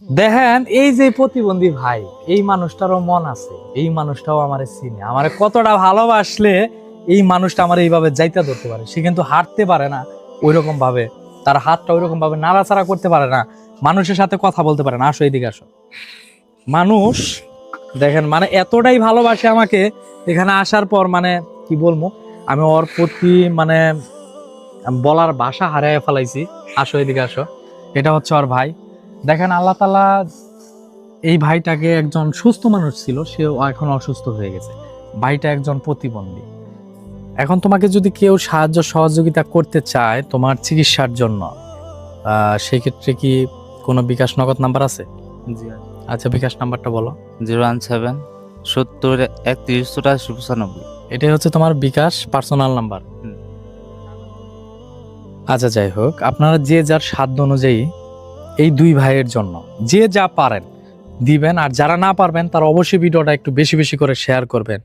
দেখেন এই যে প্রতিবন্ধী ভাই, এই মানুষটারও মন আছে, এই মানুষটাও আমারে চিনে, আমারে কতটা ভালোবাসলে এই মানুষটা আমার এইভাবে যাইতে ধরতে পারে। সে কিন্তু হাঁটতে পারে না ওই রকম ভাবে, তার হাতটা ওই রকম ভাবে নাড়াচাড়া করতে পারে না, মানুষের সাথে কথা বলতে পারে না। আসো এদিকে আসো। মানুষ দেখেন মানে এতটাই ভালোবাসে আমাকে, এখানে আসার পর মানে কি বলবো, আমি ওর প্রতি মানে বলার ভাষা হারিয়ে ফেলাইছি। আসো এদিকে আসো। এটা হচ্ছে ওর ভাই। দেখেন আল্লাহ তাআলা এই ভাইটাকে, একজন সুস্থ মানুষ ছিল, সেও এখন অসুস্থ হয়ে গেছে। ভাইটা একজন প্রতিবন্ধী। এখন তোমাকে যদি কেউ সাহায্য সহযোগিতা করতে চায় তোমার চিকিৎসার জন্য, সেক্ষেত্রে কি কোনো বিকাশ নগদ নাম্বার আছে? জি আচ্ছা, বিকাশ নাম্বারটা বলো। 017 70 31 84 95। এটাই হচ্ছে তোমার বিকাশ পার্সোনাল নাম্বার। হুম। আচ্ছা, যাই হোক, আপনারা যে যার সাধ্য অনুযায়ী এই দুই ভাইয়ের জন্য যে যা পারেন দিবেন, আর যারা না পারবেন তারা অবশ্যই ভিডিওটা একটু বেশি বেশি করে শেয়ার করবেন।